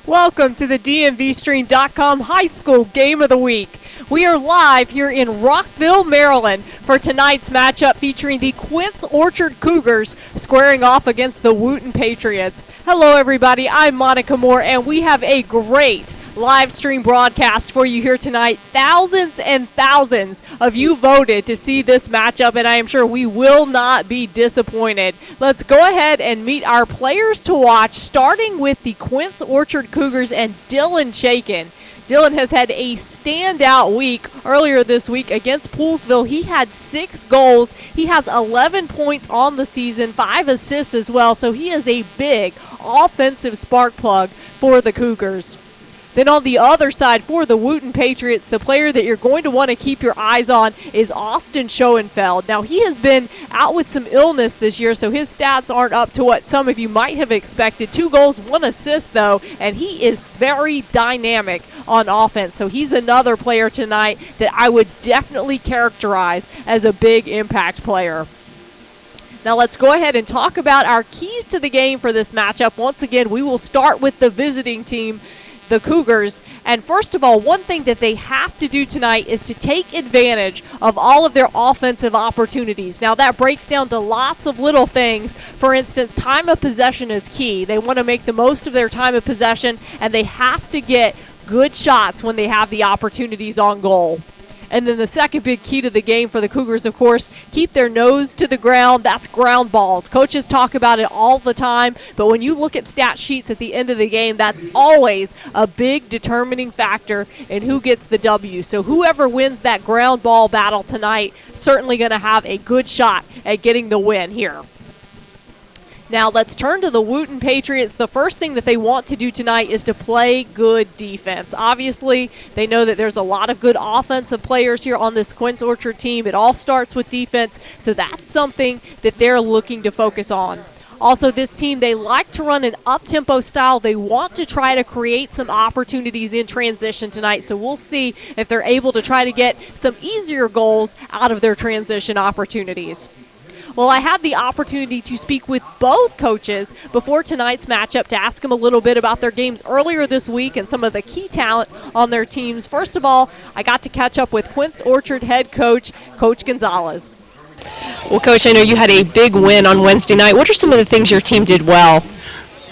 Welcome to the DMVSTREAM.COM High School Game of the Week. We are live here in Rockville, Maryland for tonight's matchup featuring the Quince Orchard Cougars squaring off against the Wootton Patriots. Hello everybody, I'm Monica Moore and we have a great live stream broadcast for you here tonight. Thousands and thousands of you voted to see this matchup, and I am sure we will not be disappointed. Let's go ahead and meet our players to watch, starting with the Quince Orchard Cougars and Dylan Chaikin. Dylan has had a standout week earlier this week against Poolesville. He had 6 goals. He has 11 points on the season, 5 assists as well, so he is a big offensive spark plug for the Cougars. Then on the other side for the Wootton Patriots, the player that you're going to want to keep your eyes on is Austin Schoenfeld. Now, he has been out with some illness this year, so his stats aren't up to what some of you might have expected. 2 goals, 1 assist, though, and he is very dynamic on offense. So he's another player tonight that I would definitely characterize as a big impact player. Now let's go ahead and talk about our keys to the game for this matchup. Once again, we will start with the visiting team, the Cougars. And first of all, one thing that they have to do tonight is to take advantage of all of their offensive opportunities. Now that breaks down to lots of little things. For instance, time of possession is key. They want to make the most of their time of possession, and they have to get good shots when they have the opportunities on goal. And then the second big key to the game for the Cougars, of course, keep their nose to the ground. That's ground balls. Coaches talk about it all the time, but when you look at stat sheets at the end of the game, that's always a big determining factor in who gets the W. So whoever wins that ground ball battle tonight, certainly going to have a good shot at getting the win here. Now let's turn to the Wootton Patriots. The first thing that they want to do tonight is to play good defense. Obviously, they know that there's a lot of good offensive players here on this Quince Orchard team. It all starts with defense, so that's something that they're looking to focus on. Also, this team, they like to run an up-tempo style. They want to try to create some opportunities in transition tonight, so we'll see if they're able to try to get some easier goals out of their transition opportunities. Well, I had the opportunity to speak with both coaches before tonight's matchup to ask them a little bit about their games earlier this week and some of the key talent on their teams. First of all, I got to catch up with Quince Orchard head coach, Coach Gonzalez. Well, Coach, I know you had a big win on Wednesday night. What are some of the things your team did well?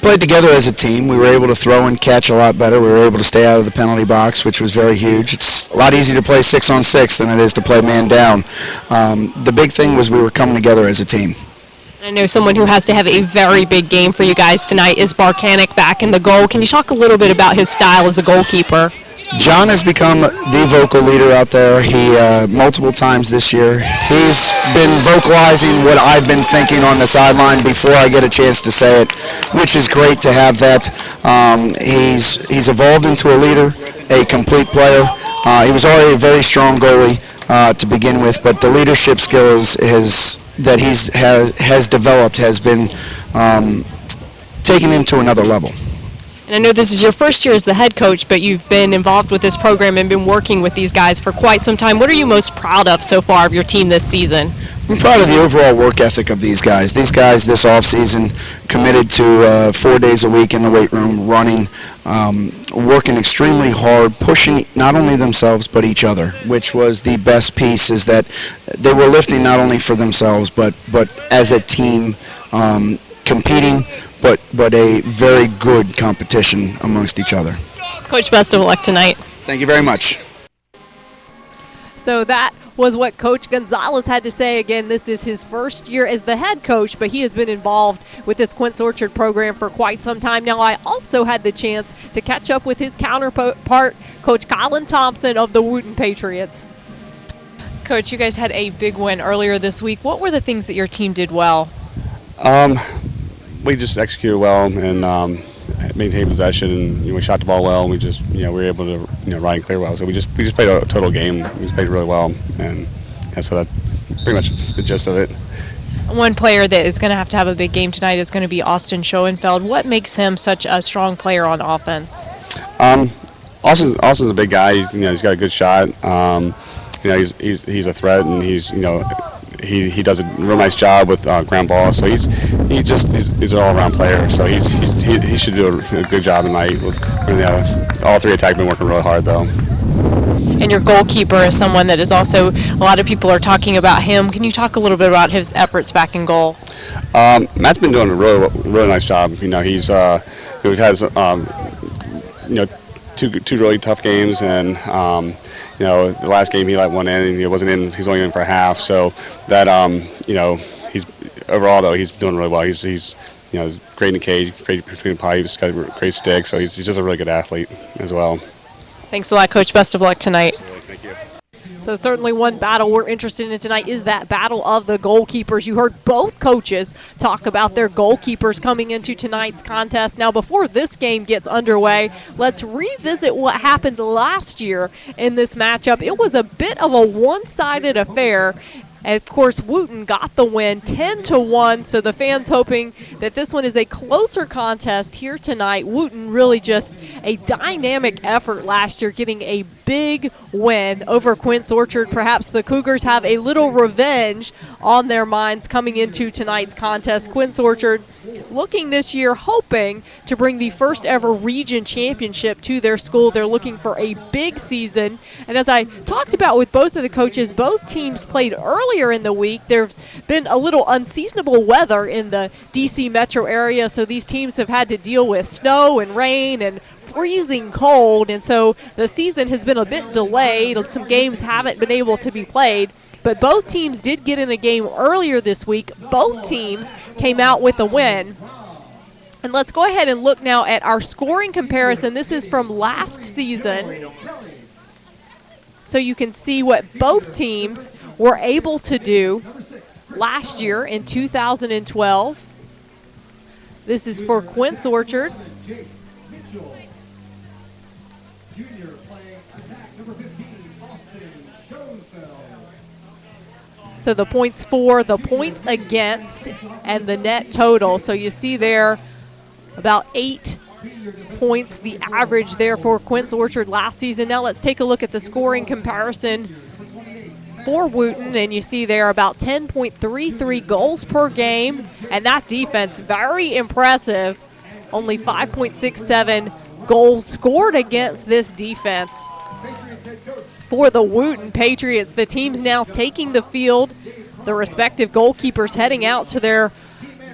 Played together as a team. We were able to throw and catch a lot better. We were able to stay out of the penalty box, which was very huge. It's a lot easier to play 6-on-6 than it is to play man down. The big thing was we were coming together as a team. I know someone who has to have a very big game for you guys tonight is Barkanek back in the goal. Can you talk a little bit about his style as a goalkeeper? John has become the vocal leader out there. He multiple times this year. He's been vocalizing what I've been thinking on the sideline before I get a chance to say it, which is great to have that. He's evolved into a leader, a complete player. He was already a very strong goalie to begin with, but the leadership skills that has developed has been taken him to another level. And I know this is your first year as the head coach, but you've been involved with this program and been working with these guys for quite some time. What are you most proud of so far of your team this season? I'm proud of the overall work ethic of these guys. These guys this offseason committed to 4 days a week in the weight room, running, working extremely hard, pushing not only themselves but each other, which was the best piece, is that they were lifting not only for themselves but as a team, competing, but a very good competition amongst each other. Coach, best of luck tonight. Thank you very much. So that was what Coach Gonzalez had to say. Again, this is his first year as the head coach, but he has been involved with this Quince Orchard program for quite some time now. I also had the chance to catch up with his counterpart, Coach Colin Thompson of the Wootton Patriots. Coach, you guys had a big win earlier this week. What were the things that your team did well? We just executed well and maintained possession, and we shot the ball well. And we just we were able to ride and clear well. So we just played a total game. We just played really well, and so that's pretty much the gist of it. One player that is going to have a big game tonight is going to be Austin Schoenfeld. What makes him such a strong player on offense? Austin's a big guy. He's got a good shot. He's a threat, and he's he does a real nice job with ground ball. So he's an all-around player. So he should do a good job tonight. All three attack been working really hard though. And your goalkeeper is someone that is also, a lot of people are talking about him. Can you talk a little bit about his efforts back in goal? Matt's been doing a really nice job. He has two really tough games, and the last game he let one in, and he wasn't in. He's only in for a half. So that he's overall though he's doing really well. He's great in the cage, great between pipes, got a great stick. So he's just a really good athlete as well. Thanks a lot, Coach. Best of luck tonight. Thank you. So certainly one battle we're interested in tonight is that battle of the goalkeepers. You heard both coaches talk about their goalkeepers coming into tonight's contest. Now, before this game gets underway, let's revisit what happened last year in this matchup. It was a bit of a one-sided affair. And of course, Wootton got the win 10-1, so the fans hoping that this one is a closer contest here tonight. Wootton really just a dynamic effort last year, getting a big win over Quince Orchard. Perhaps the Cougars have a little revenge on their minds coming into tonight's contest. Quince Orchard looking this year, hoping to bring the first ever region championship to their school. They're looking for a big season. And as I talked about with both of the coaches, both teams played earlier in the week. There's been a little unseasonable weather in the D.C. metro area, so these teams have had to deal with snow and rain and freezing cold, and so the season has been a bit delayed. Some games haven't been able to be played, but both teams did get in a game earlier this week. Both teams came out with a win. And let's go ahead and look now at our scoring comparison. This is from last season, so you can see what both teams were able to do last year in 2012. This is for Quince Orchard. So the points for, the points against, and the net total. So you see there about 8 points, the average there for Quince Orchard last season. Now let's take a look at the scoring comparison for Wootton, and you see there about 10.33 goals per game, and that defense, very impressive. Only 5.67 goals scored against this defense. For the Wootton Patriots, the teams now taking the field, the respective goalkeepers heading out to their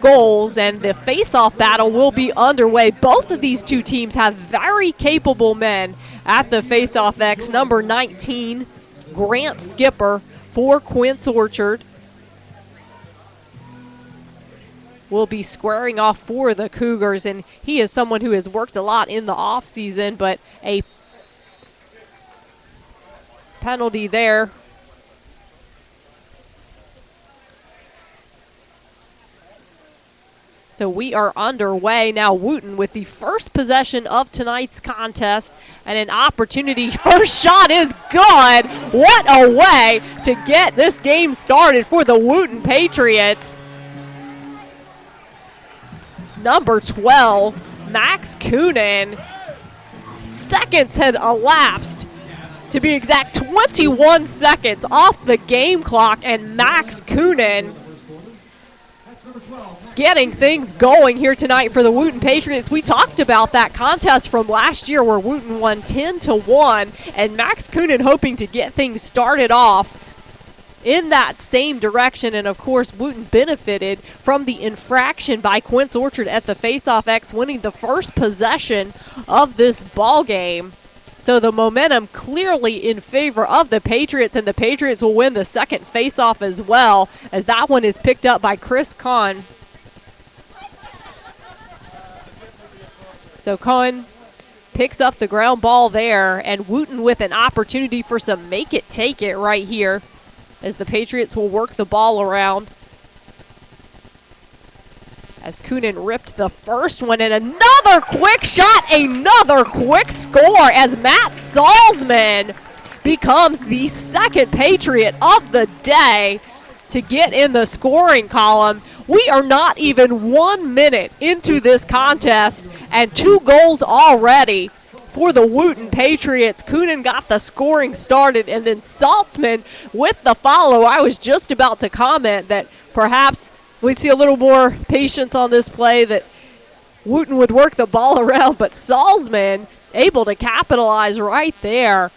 goals, and the face-off battle will be underway. Both of these two teams have very capable men at the face-off X. Number 19, Grant Skipper for Quince Orchard, will be squaring off for the Cougars, and he is someone who has worked a lot in the offseason, but a penalty there. So we are underway now. Wootton with the first possession of tonight's contest and an opportunity. First shot is good. What a way to get this game started for the Wootton Patriots. Number 12, Max Coonan. Seconds had elapsed. To be exact, 21 seconds off the game clock, and Max Coonan getting things going here tonight for the Wootton Patriots. We talked about that contest from last year where Wootton won 10-1, and Max Coonan hoping to get things started off in that same direction. And of course, Wootton benefited from the infraction by Quince Orchard at the face-off X, winning the first possession of this ball game. So the momentum clearly in favor of the Patriots, and the Patriots will win the second face-off as well, as that one is picked up by Chris Cohn. So Cohn picks up the ground ball there, and Wootton with an opportunity for some make-it-take-it right here, as the Patriots will work the ball around. As Coonan ripped the first one, and another quick shot, another quick score, as Matt Salzman becomes the second Patriot of the day to get in the scoring column. We are not even 1 minute into this contest, and 2 goals already for the Wootton Patriots. Coonan got the scoring started, and then Saltzman with the follow. I was just about to comment that perhaps we'd see a little more patience on this play, that Wootton would work the ball around, but Saltzman able to capitalize right there.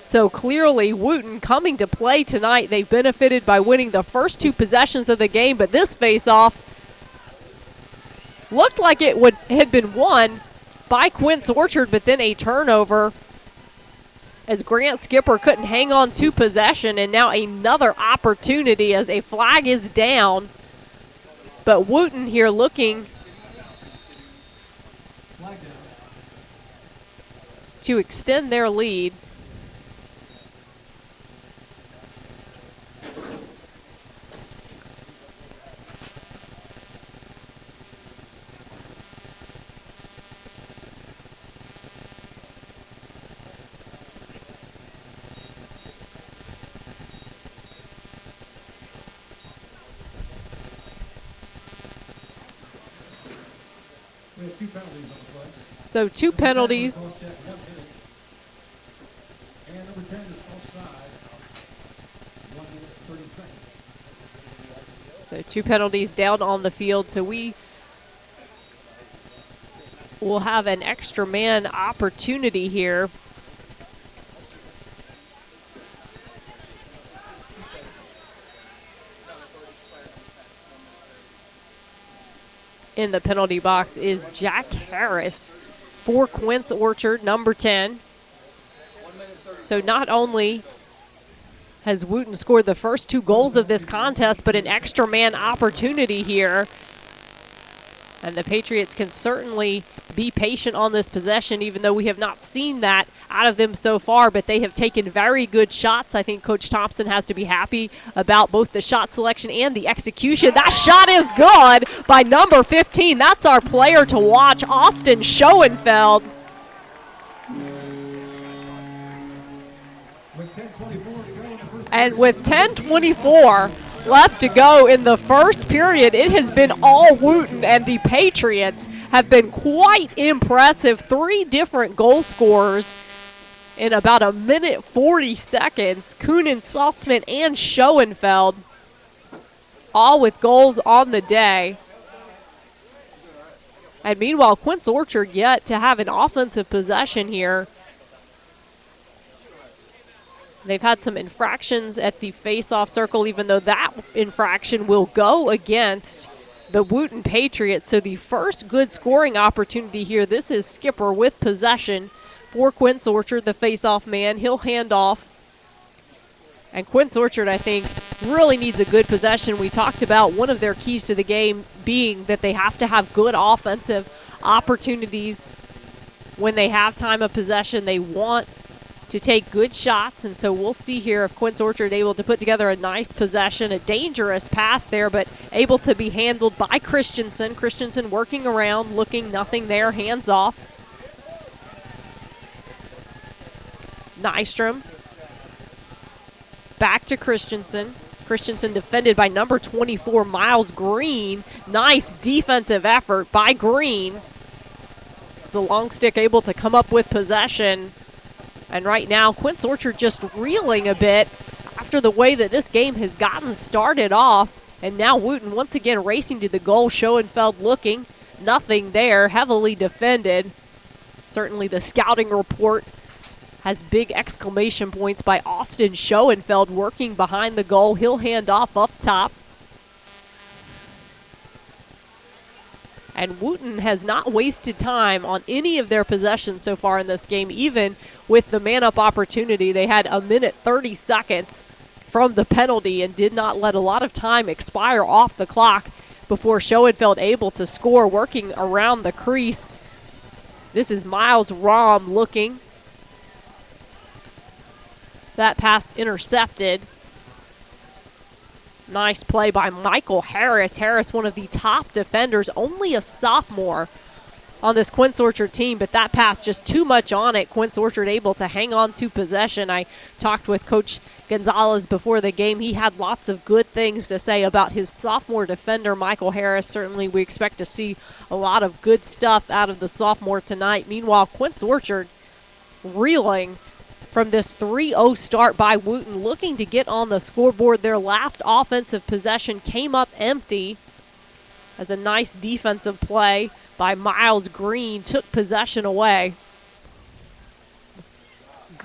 So clearly Wootton coming to play tonight. They benefited by winning the first 2 possessions of the game, but this face-off looked like it had been won by Quince Orchard, but then a turnover as Grant Skipper couldn't hang on to possession, and now another opportunity as a flag is down. But Wootton here looking to extend their lead. So 2 penalties. So 2 penalties down on the field. So we will have an extra man opportunity here. In the penalty box is Jack Harris for Quince Orchard, number 10. So not only has Wootton scored the first 2 goals of this contest, but an extra man opportunity here. And the Patriots can certainly be patient on this possession, even though we have not seen that out of them so far, but they have taken very good shots. I think Coach Thompson has to be happy about both the shot selection and the execution. That shot is good by number 15. That's our player to watch, Austin Schoenfeld. And with 10:24 left to go in the first period, it has been all Wootton, and the Patriots have been quite impressive. 3 different goal scorers in about 1:40 seconds. Coonan, Saltzman, and Schoenfeld, all with goals on the day. And meanwhile, Quince Orchard yet to have an offensive possession here. They've had some infractions at the face-off circle, even though that infraction will go against the Wootton Patriots. So the first good scoring opportunity here. This is Skipper with possession for Quince Orchard, the face-off man. He'll hand off. And Quince Orchard, I think, really needs a good possession. We talked about one of their keys to the game being that they have to have good offensive opportunities when they have time of possession. They want to take good shots, and so we'll see here if Quince Orchard able to put together a nice possession. A dangerous pass there, but able to be handled by Christensen. Christensen working around, looking, nothing there, hands off. Nystrom. Back to Christensen. Christensen defended by number 24, Miles Green. Nice defensive effort by Green. It's the long stick able to come up with possession. And right now, Quince Orchard just reeling a bit after the way that this game has gotten started off. And now Wootton once again racing to the goal. Schoenfeld looking, nothing there, heavily defended. Certainly the scouting report has big exclamation points by Austin Schoenfeld working behind the goal. He'll hand off up top. And Wootton has not wasted time on any of their possessions so far in this game, even with the man-up opportunity. They had 1:30 seconds from the penalty and did not let a lot of time expire off the clock before Schoenfeld able to score, working around the crease. This is Miles Rahm looking. That pass intercepted. Nice play by Michael Harris. Harris, one of the top defenders, only a sophomore on this Quince Orchard team, but that pass just too much on it. Quince Orchard able to hang on to possession. I talked with Coach Gonzalez before the game. He had lots of good things to say about his sophomore defender, Michael Harris. Certainly we expect to see a lot of good stuff out of the sophomore tonight. Meanwhile, Quince Orchard reeling from this 3-0 start by Wootton, looking to get on the scoreboard. Their last offensive possession came up empty as a nice defensive play by Miles Green took possession away.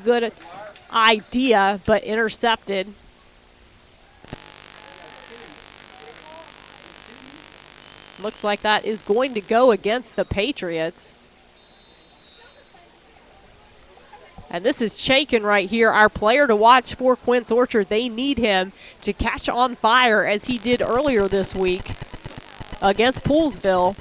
Good idea, but intercepted. Looks like that is going to go against the Patriots. And this is Chaikin right here, our player to watch for Quince Orchard. They need him to catch on fire as he did earlier this week against Poolesville.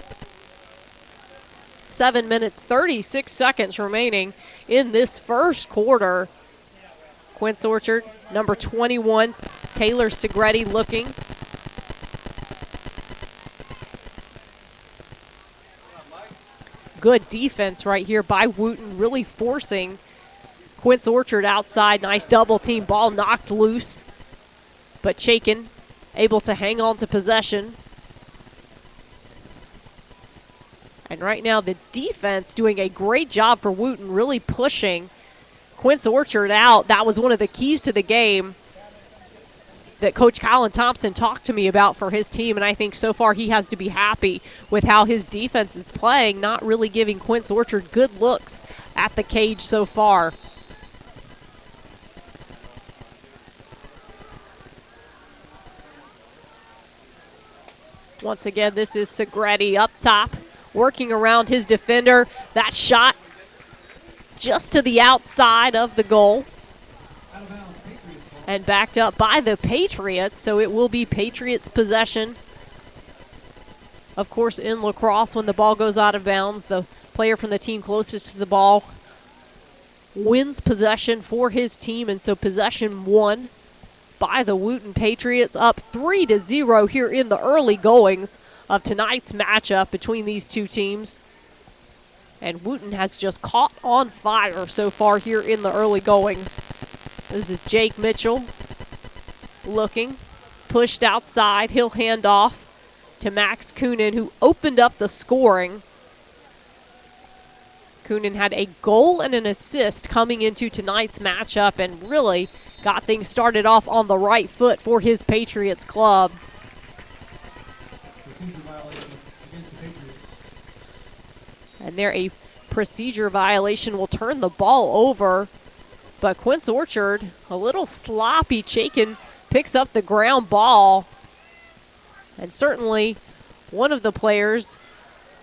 7 minutes, 36 seconds remaining in this first quarter. Quince Orchard, number 21, Taylor Segretti looking. Good defense right here by Wootton, really forcing Quince Orchard outside. Nice double team, ball knocked loose. But Chaikin able to hang on to possession. And right now the defense doing a great job for Wootton, really pushing Quince Orchard out. That was one of the keys to the game that Coach Colin Thompson talked to me about for his team, and I think so far he has to be happy with how his defense is playing, not really giving Quince Orchard good looks at the cage so far. Once again, this is Segretti up top, working around his defender. That shot just to the outside of the goal. And backed up by the Patriots, so it will be Patriots possession. Of course, in lacrosse, when the ball goes out of bounds, the player from the team closest to the ball wins possession for his team, and so possession won by the Wootton Patriots, up 3-0 here in the early goings of tonight's matchup between these two teams. And Wootton has just caught on fire so far here in the early goings. This is Jake Mitchell looking, pushed outside. He'll hand off to Max Coonan, who opened up the scoring. Coonan had a goal and an assist coming into tonight's matchup and really got things started off on the right foot for his Patriots club. And there a procedure violation will turn the ball over. But Quince Orchard, a little sloppy. Chaikin picks up the ground ball. And certainly one of the players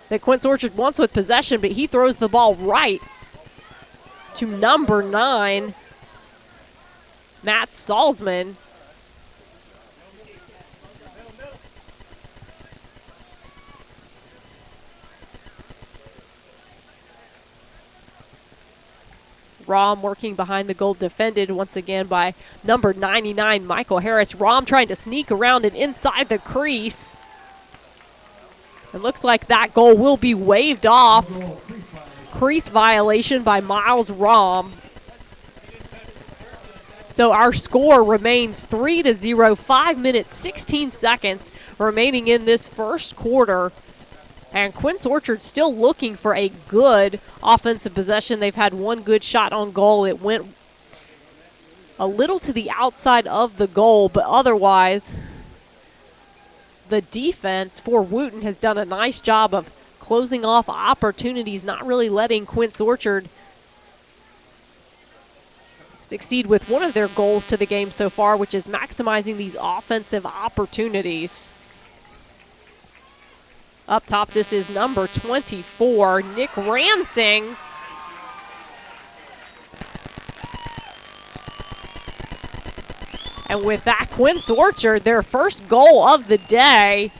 that Quince Orchard wants with possession, but he throws the ball right to number 9, Matt Salzman. Rom working behind the goal, defended once again by number 99, Michael Harris. Rom trying to sneak around and inside the crease. It looks like that goal will be waved off. Crease violation by Miles Rom. So our score remains 3-0, 5 minutes, 16 seconds remaining in this first quarter. And Quince Orchard still looking for a good offensive possession. They've had one good shot on goal. It went a little to the outside of the goal, but otherwise the defense for Wootton has done a nice job of closing off opportunities, not really letting Quince Orchard succeed with one of their goals to the game so far, which is maximizing these offensive opportunities. Up top, this is number 24, Nick Ransing. And with that, Quince Orchard, their first goal of the day,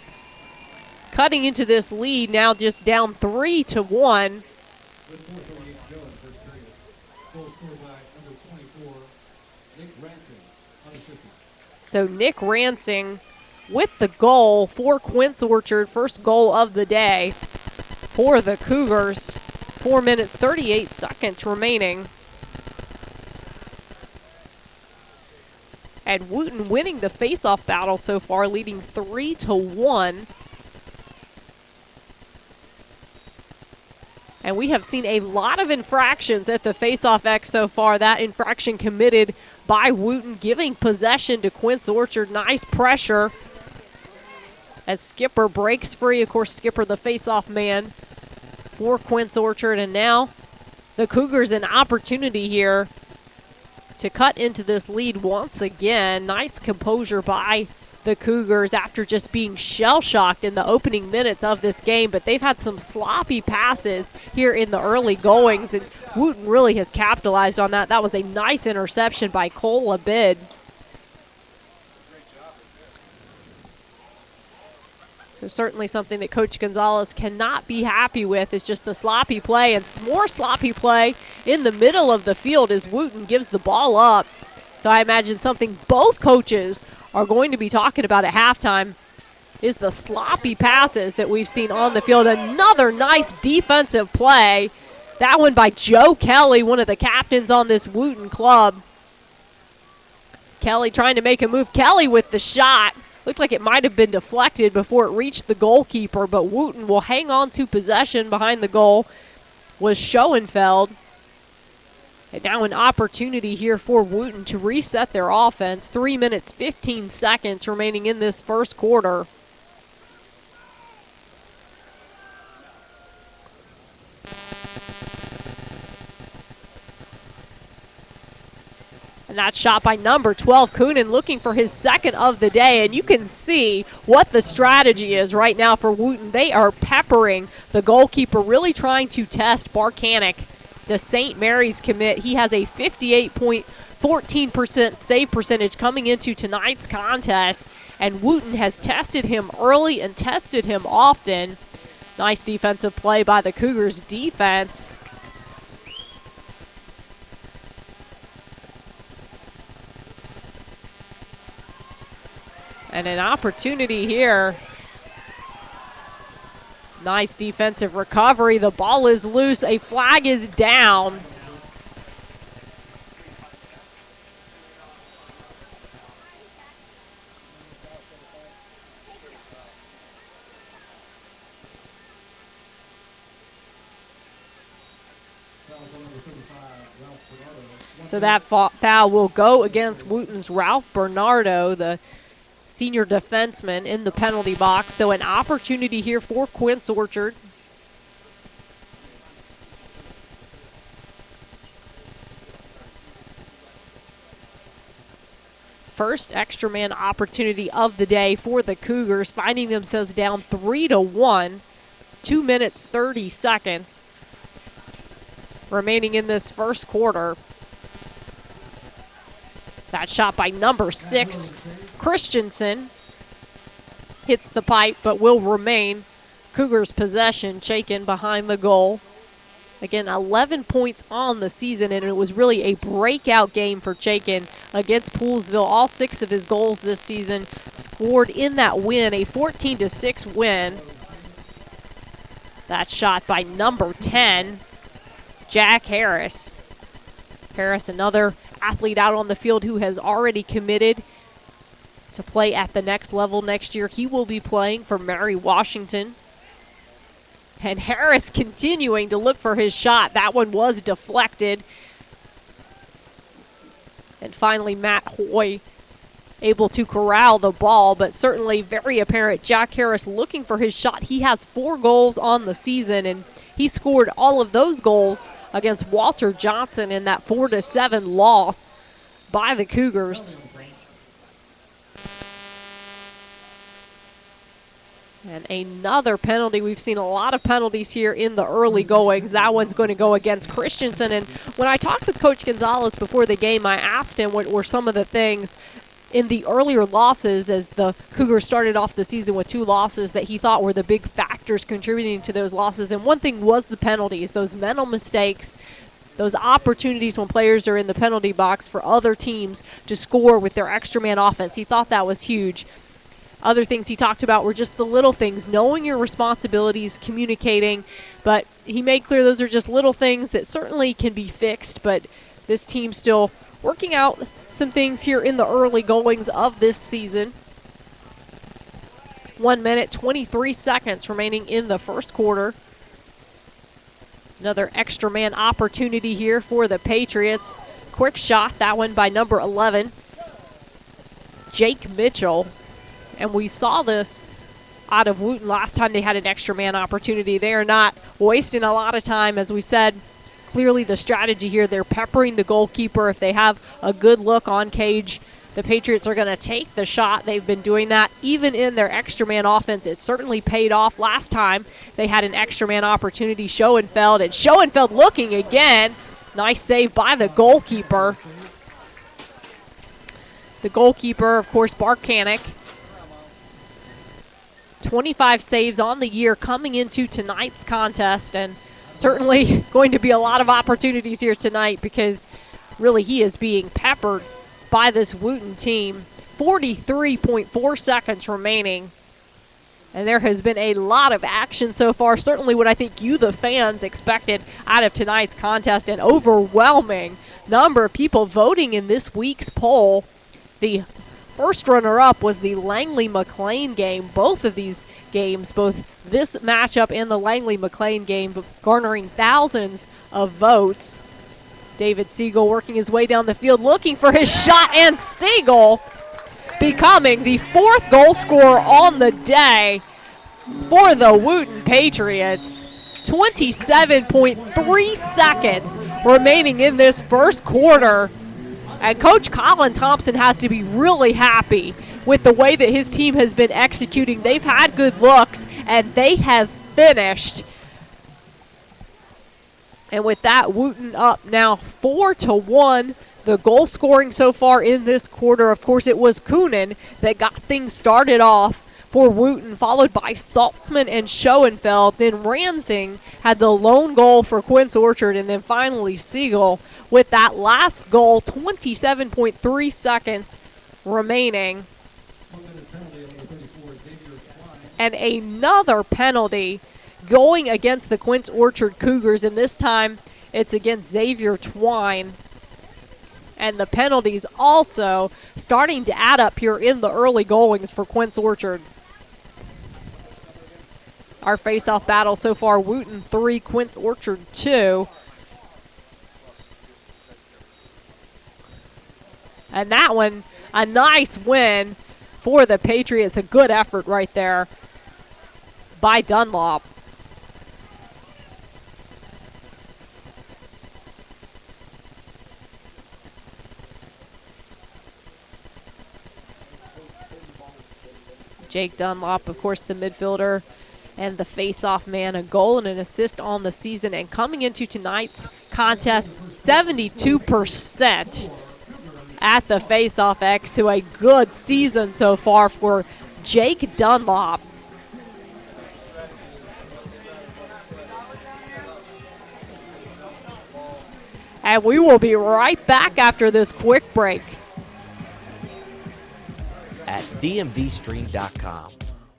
cutting into this lead, now just down 3-1. So Nick Ransing with the goal for Quince Orchard, first goal of the day for the Cougars. 4 minutes, 38 seconds remaining. And Wootton winning the face-off battle so far, leading 3-1. And we have seen a lot of infractions at the face-off X so far. That infraction committed by Wootton, giving possession to Quince Orchard. Nice pressure as Skipper breaks free. Of course, Skipper the face-off man for Quince Orchard. And now the Cougars an opportunity here to cut into this lead once again. Nice composure by the Cougars after just being shell-shocked in the opening minutes of this game, but they've had some sloppy passes here in the early goings, and Wootton really has capitalized on that. That was a nice interception by Cole Abid. So certainly something that Coach Gonzalez cannot be happy with is just the sloppy play, and more sloppy play in the middle of the field as Wootton gives the ball up. So I imagine something both coaches are going to be talking about at halftime is the sloppy passes that we've seen on the field. Another nice defensive play. That one by Joe Kelly, one of the captains on this Wootton club. Kelly trying to make a move. Kelly with the shot. Looked like it might have been deflected before it reached the goalkeeper, but Wootton will hang on to possession behind the goal. Was Schoenfeld. And now an opportunity here for Wootton to reset their offense. 3 minutes, 15 seconds remaining in this first quarter. And that shot by number 12, Coonan, looking for his second of the day. And you can see what the strategy is right now for Wootton. They are peppering the goalkeeper, really trying to test Barkanic, the St. Mary's commit. He has a 58.14% save percentage coming into tonight's contest, and Wootton has tested him early and tested him often. Nice defensive play by the Cougars defense. And an opportunity here. Nice defensive recovery. The ball is loose. A flag is down. So that foul will go against Wootton's Ralph Bernardo, the senior defenseman, in the penalty box. So an opportunity here for Quince Orchard. First extra man opportunity of the day for the Cougars, finding themselves down 3-1. 2 minutes, 30 seconds remaining in this first quarter. That shot by number 6, Christensen, hits the pipe but will remain Cougars possession. Chaikin behind the goal. Again, 11 points on the season, and it was really a breakout game for Chaikin against Poolesville. All 6 of his goals this season scored in that win, a 14-6 win. That shot by number 10, Jack Harris. Harris, another athlete out on the field who has already committed to play at the next level next year. He will be playing for Mary Washington. And Harris continuing to look for his shot. That one was deflected. And finally, Matt Hoy able to corral the ball, but certainly very apparent. Jack Harris looking for his shot. He has 4 goals on the season, and he scored all of those goals against Walter Johnson in that 4-7 loss by the Cougars. And another penalty. We've seen a lot of penalties here in the early goings. That one's going to go against Christensen. And when I talked with Coach Gonzalez before the game, I asked him what were some of the things in the earlier losses, as the Cougars started off the season with 2 losses, that he thought were the big factors contributing to those losses. And one thing was the penalties, those mental mistakes, those opportunities when players are in the penalty box for other teams to score with their extra man offense. He thought that was huge. Other things he talked about were just the little things, knowing your responsibilities, communicating. But he made clear those are just little things that certainly can be fixed. But this team's still working out some things here in the early goings of this season. 1 minute, 23 seconds remaining in the first quarter. Another extra man opportunity here for the Patriots. Quick shot, that one by number 11, Jake Mitchell. And we saw this out of Wootton last time they had an extra man opportunity. They are not wasting a lot of time. As we said, clearly the strategy here, they're peppering the goalkeeper. If they have a good look on cage, the Patriots are going to take the shot. They've been doing that even in their extra man offense. It certainly paid off last time. They had an extra man opportunity, Schoenfeld, and Schoenfeld looking again. Nice save by the goalkeeper. The goalkeeper, of course, Barkanek. 25 saves on the year coming into tonight's contest, and certainly going to be a lot of opportunities here tonight because really he is being peppered by this Wootton team. 43.4 seconds remaining, and there has been a lot of action so far. Certainly what I think you, the fans, expected out of tonight's contest. An overwhelming number of people voting in this week's poll. The first runner-up was the Langley-McLean game. Both of these games, both this matchup and the Langley-McLean game, garnering thousands of votes. David Siegel working his way down the field, looking for his shot, and Siegel becoming the fourth goal scorer on the day for the Wootton Patriots. 27.3 seconds remaining in this first quarter. And Coach Colin Thompson has to be really happy with the way that his team has been executing. They've had good looks, and they have finished. And with that, Wootton up now 4-1. The goal scoring so far in this quarter, of course, it was Coonan that got things started off for Wootton, followed by Saltzman and Schoenfeld. Then Ransing had the lone goal for Quince Orchard, and then finally Siegel with that last goal. 27.3 seconds remaining. And another penalty going against the Quince Orchard Cougars, and this time it's against Xavier Twine. And the penalties also starting to add up here in the early goings for Quince Orchard. Our face-off battle so far, Wootton 3, Quince Orchard 2. And that one, a nice win for the Patriots. A good effort right there by Dunlop. Jake Dunlop, of course, the midfielder and the face-off man, a goal and an assist on the season. And coming into tonight's contest, 72% at the face-off X, so a good season so far for Jake Dunlop. And we will be right back after this quick break. At DMVSTREAM.COM,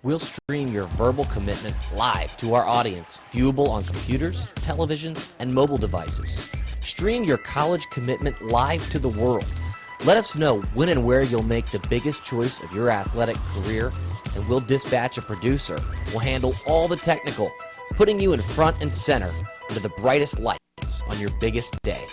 we'll stream your verbal commitment live to our audience, viewable on computers, televisions, and mobile devices. Stream your college commitment live to the world. Let us know when and where you'll make the biggest choice of your athletic career, and we'll dispatch a producer. We'll handle all the technical, putting you in front and center under the brightest lights on your biggest day.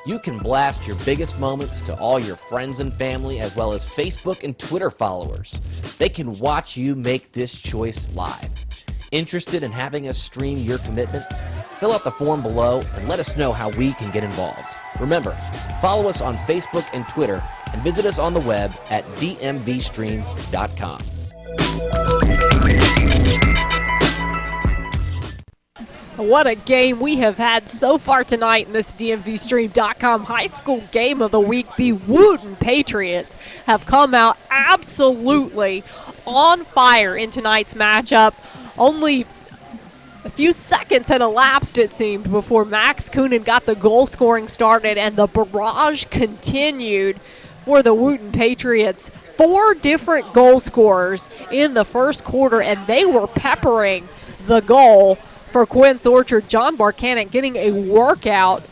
You can blast your biggest moments to all your friends and family, as well as Facebook and Twitter followers. They can watch you make this choice live. Interested in having us stream your commitment? Fill out the form below and let us know how we can get involved. Remember, follow us on Facebook and Twitter, and visit us on the web at DMVSTREAM.com. What a game we have had so far tonight in this DMVStream.com high school game of the week. The Wootton Patriots have come out absolutely on fire in tonight's matchup. Only a few seconds had elapsed, it seemed, before Max Coonan got the goal scoring started, and the barrage continued for the Wootton Patriots. 4 different goal scorers in the first quarter, and they were peppering the goal for Quince Orchard. John Barkanek getting a workout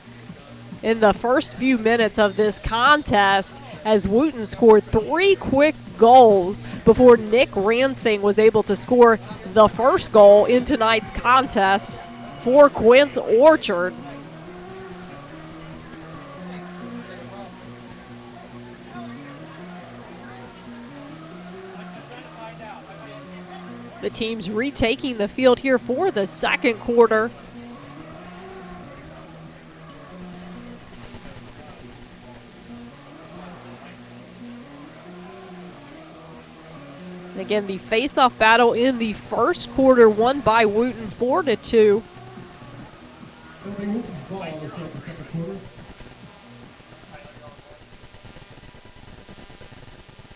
in the first few minutes of this contest as Wootton scored 3 quick goals before Nick Ransing was able to score the first goal in tonight's contest for Quince Orchard. The team's retaking the field here for the second quarter. And again, the face-off battle in the first quarter won by Wootton 4-2.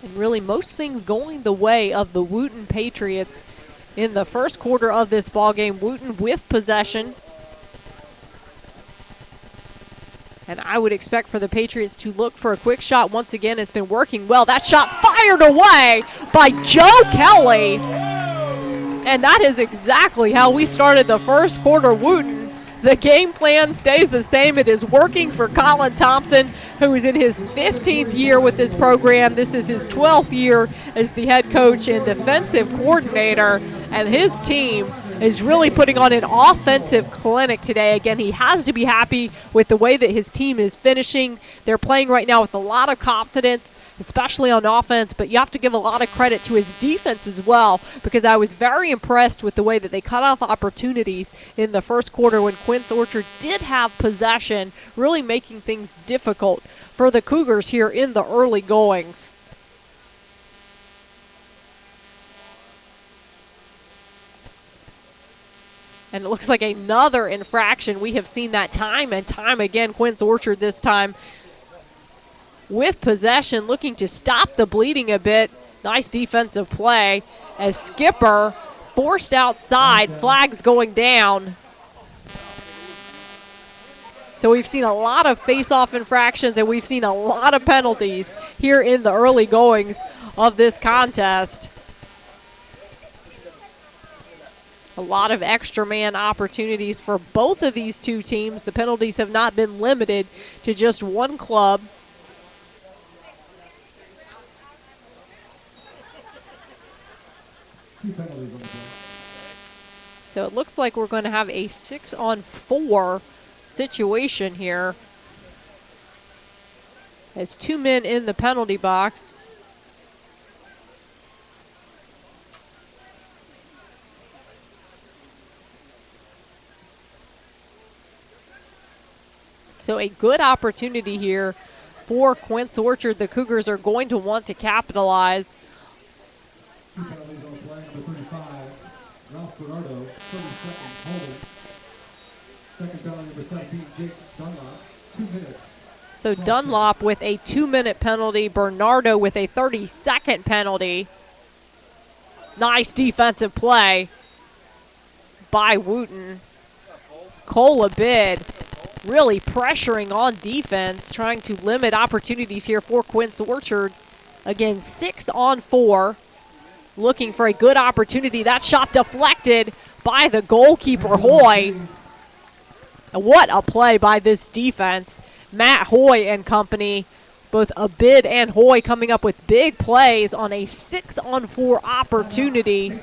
And really most things going the way of the Wootton Patriots in the first quarter of this ballgame. Wootton with possession. And I would expect for the Patriots to look for a quick shot. Once again, it's been working well. That shot fired away by Joe Kelly. And that is exactly how we started the first quarter. Wootton, the game plan stays the same. It is working for Colin Thompson, who is in his 15th year with this program. This is his 12th year as the head coach and defensive coordinator. And his team is really putting on an offensive clinic today. Again, he has to be happy with the way that his team is finishing. They're playing right now with a lot of confidence, especially on offense, but you have to give a lot of credit to his defense as well, because I was very impressed with the way that they cut off opportunities in the first quarter when Quince Orchard did have possession, really making things difficult for the Cougars here in the early goings. And it looks like another infraction. We have seen that time and time again. Quince Orchard this time with possession, looking to stop the bleeding a bit. Nice defensive play as Skipper forced outside. Flags going down. So we've seen a lot of face-off infractions, and we've seen a lot of penalties here in the early goings of this contest. A lot of extra man opportunities for both of these two teams. The penalties have not been limited to just one club. So it looks like we're going to have a 6-on-4 situation here. As 2 men in the penalty box. So a good opportunity here for Quince Orchard. The Cougars are going to want to capitalize. So Dunlop with a 2-minute penalty. Bernardo with a 30-second penalty. Nice defensive play by Wootton. Cole Abid really pressuring on defense, trying to limit opportunities here for Quince Orchard. Again, 6-on-4, looking for a good opportunity. That shot deflected by the goalkeeper, Hoy. And what a play by this defense. Matt Hoy and company, both Abid and Hoy coming up with big plays on a 6-on-4 opportunity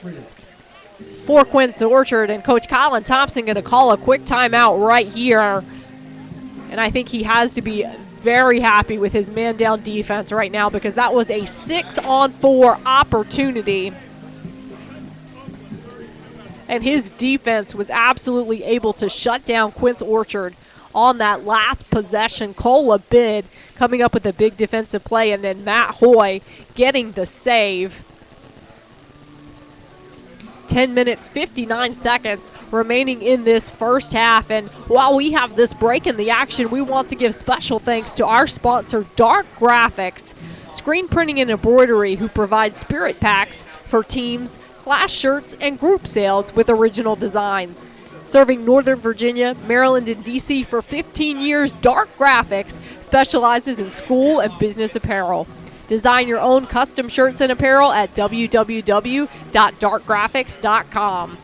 for Quince Orchard. And Coach Colin Thompson going to call a quick timeout right here. And I think he has to be very happy with his man-down defense right now, because that was a 6-on-4 opportunity. And his defense was absolutely able to shut down Quince Orchard on that last possession. Cole Abid coming up with a big defensive play, and then Matt Hoy getting the save. 10 minutes, 59 seconds remaining in this first half. And while we have this break in the action, we want to give special thanks to our sponsor, Dark Graphics, screen printing and embroidery, who provides spirit packs for teams, class shirts, and group sales with original designs. Serving Northern Virginia, Maryland, and D.C. for 15 years, Dark Graphics specializes in school and business apparel. Design your own custom shirts and apparel at www.darkgraphics.com.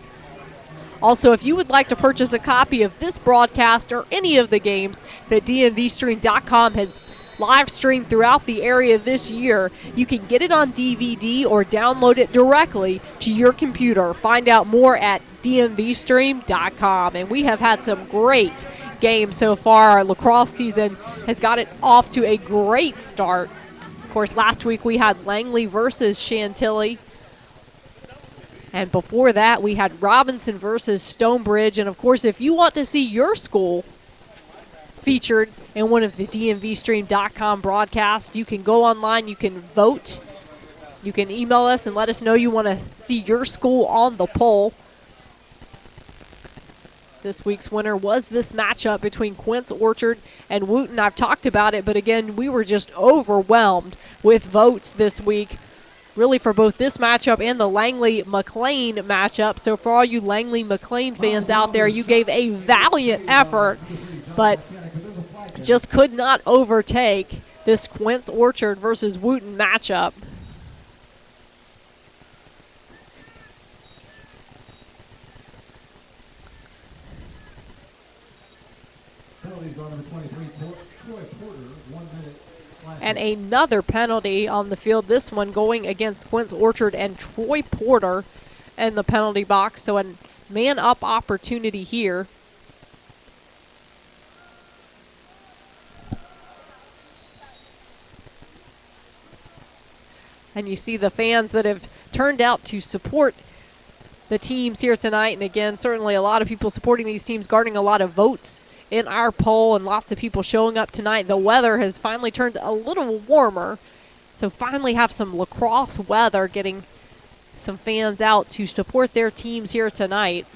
Also, if you would like to purchase a copy of this broadcast or any of the games that DMVSTREAM.com has live streamed throughout the area this year. You can get it on DVD or download it directly to your computer. Find out more at DMVSTREAM.com. And we have had some great games so far. Our lacrosse season has got it off to a great start. Of course, last week we had Langley versus Chantilly. And before that, we had Robinson versus Stonebridge. And, of course, if you want to see your school featured in one of the DMVStream.com broadcasts, you can go online, you can vote. You can email us and let us know you want to see your school on the poll. This week's winner was this matchup between Quince Orchard and Wootton. I've talked about it, but again, we were just overwhelmed with votes this week, really for both this matchup and the Langley-McLean matchup. So for all you Langley-McLean fans out there, you gave a valiant effort, but just could not overtake this Quince Orchard versus Wootton matchup. And another penalty on the field, this one going against Quince Orchard and Troy Porter in the penalty box. So a man-up opportunity here. And you see the fans that have turned out to support the teams here tonight. And again, certainly a lot of people supporting these teams, garnering a lot of votes in our poll, and lots of people showing up tonight. The weather has finally turned a little warmer, so finally have some lacrosse weather, getting some fans out to support their teams here tonight.